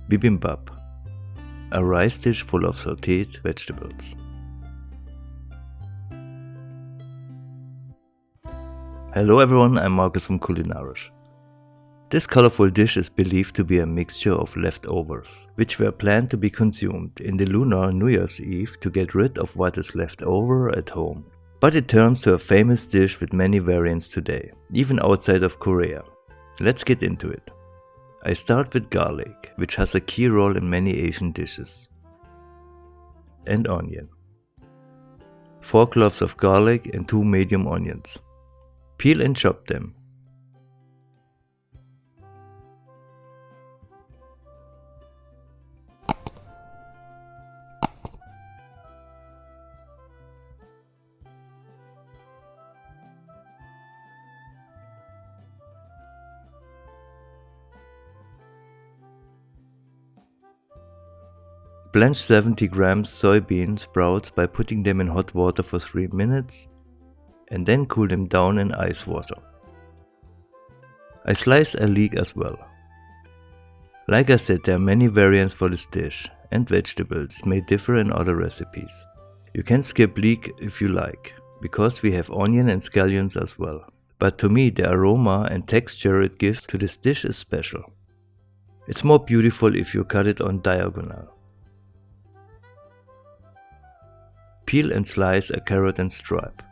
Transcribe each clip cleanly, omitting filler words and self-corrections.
Bibimbap, a rice dish full of sautéed vegetables. Hello everyone, I'm Marcus from Culinarisch. This colorful dish is believed to be a mixture of leftovers, which were planned to be consumed in the lunar New Year's Eve to get rid of what is left over at home. But it turns to a famous dish with many variants today, even outside of Korea. Let's get into it. I start with garlic, which has a key role in many Asian dishes, and onion. 4 cloves of garlic and 2 medium onions. Peel and chop them. Blanch 70 grams soybean sprouts by putting them in hot water for 3 minutes and then cool them down in ice water. I slice a leek as well. Like I said, there are many variants for this dish, and vegetables may differ in other recipes. You can skip leek if you like, because we have onion and scallions as well. But to me, the aroma and texture it gives to this dish is special. It's more beautiful if you cut it on diagonal. Peel and slice a carrot and stripe.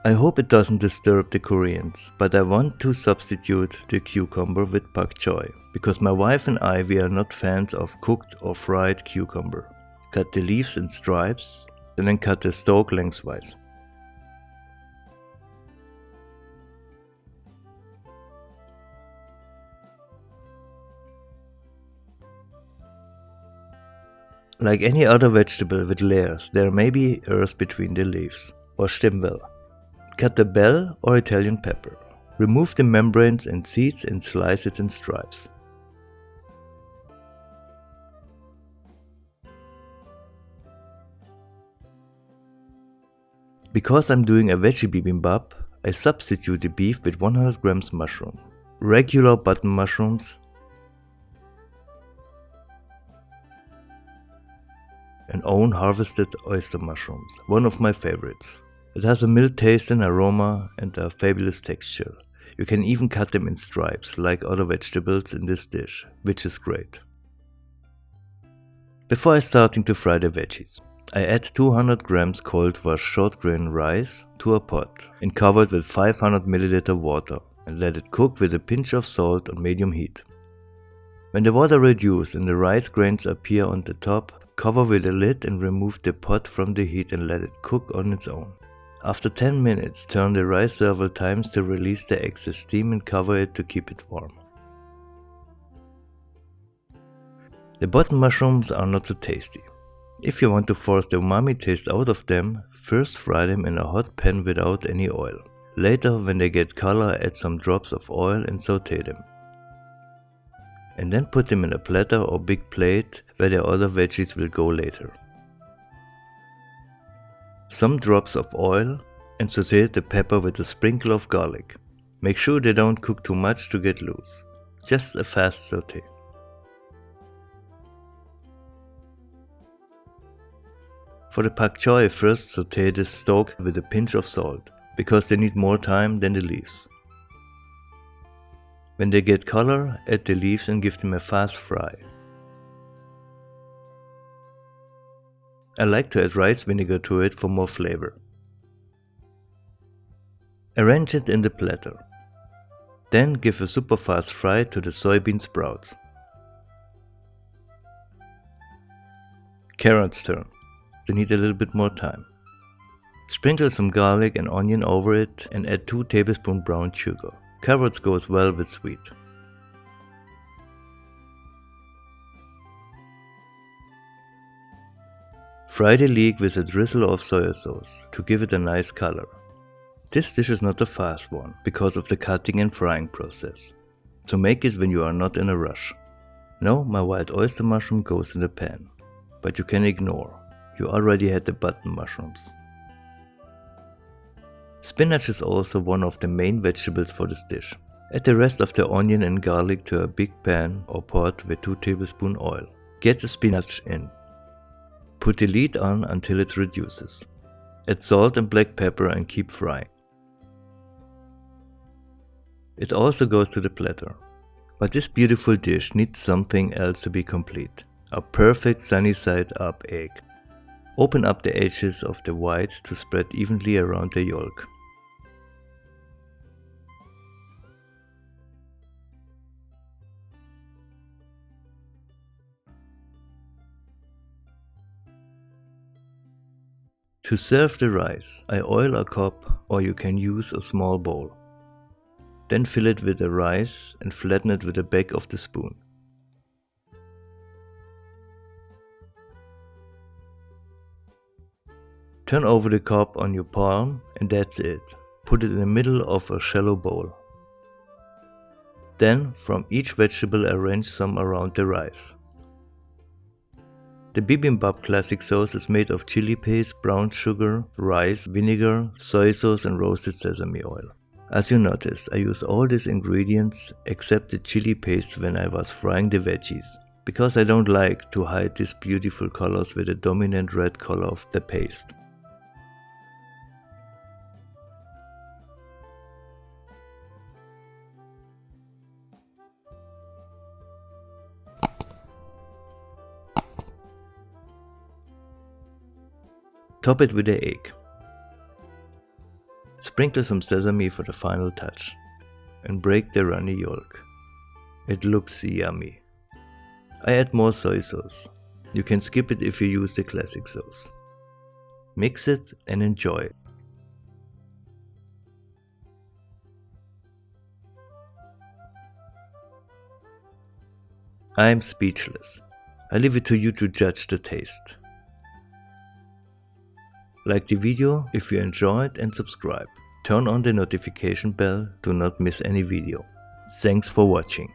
I hope it doesn't disturb the Koreans, but I want to substitute the cucumber with pak choy, because my wife and we are not fans of cooked or fried cucumber. Cut the leaves in stripes and then cut the stalk lengthwise. Like any other vegetable with layers, there may be earth between the leaves. Wash them well. Cut the bell or Italian pepper. Remove the membranes and seeds and slice it in stripes. Because I'm doing a veggie bibimbap, I substitute the beef with 100 grams mushroom, regular button mushrooms, and own harvested oyster mushrooms, one of my favorites. It has a mild taste and aroma and a fabulous texture. You can even cut them in stripes like other vegetables in this dish, which is great. Before starting to fry the veggies, I add 200 grams cold washed short grain rice to a pot and cover it with 500 ml water and let it cook with a pinch of salt on medium heat. When the water reduces and the rice grains appear on the top, cover with a lid and remove the pot from the heat and let it cook on its own. After 10 minutes, turn the rice several times to release the excess steam and cover it to keep it warm. The button mushrooms are not so tasty. If you want to force the umami taste out of them, first fry them in a hot pan without any oil. Later, when they get color, add some drops of oil and saute them. And then put them in a platter or big plate where the other veggies will go later. Some drops of oil and saute the pepper with a sprinkle of garlic. Make sure they don't cook too much to get loose. Just a fast saute. For the pak choy, first saute the stalk with a pinch of salt, because they need more time than the leaves. When they get color, add the leaves and give them a fast fry. I like to add rice vinegar to it for more flavor. Arrange it in the platter. Then give a super fast fry to the soybean sprouts. Carrots turn. They need a little bit more time. Sprinkle some garlic and onion over it and add 2 tablespoons brown sugar. Carrots goes well with sweet. Fry the leek with a drizzle of soy sauce to give it a nice color. This dish is not a fast one because of the cutting and frying process, so make it when you are not in a rush. Now my wild oyster mushroom goes in the pan, but you can ignore, you already had the button mushrooms. Spinach is also one of the main vegetables for this dish. Add the rest of the onion and garlic to a big pan or pot with 2 tablespoons oil. Get the spinach in. Put the lid on until it reduces. Add salt and black pepper and keep frying. It also goes to the platter. But this beautiful dish needs something else to be complete. A perfect sunny side up egg. Open up the edges of the white to spread evenly around the yolk. To serve the rice, I oil a cup, or you can use a small bowl. Then fill it with the rice and flatten it with the back of the spoon. Turn over the cup on your palm and that's it. Put it in the middle of a shallow bowl. Then from each vegetable arrange some around the rice. The Bibimbap classic sauce is made of chili paste, brown sugar, rice, vinegar, soy sauce and roasted sesame oil. As you noticed, I use all these ingredients except the chili paste when I was frying the veggies, because I don't like to hide these beautiful colors with the dominant red color of the paste. Top it with the egg. Sprinkle some sesame for the final touch and break the runny yolk. It looks yummy. I add more soy sauce. You can skip it if you use the classic sauce. Mix it and enjoy. I am speechless. I leave it to you to judge the taste. Like the video if you enjoyed and subscribe. Turn on the notification bell to not miss any video. Thanks for watching.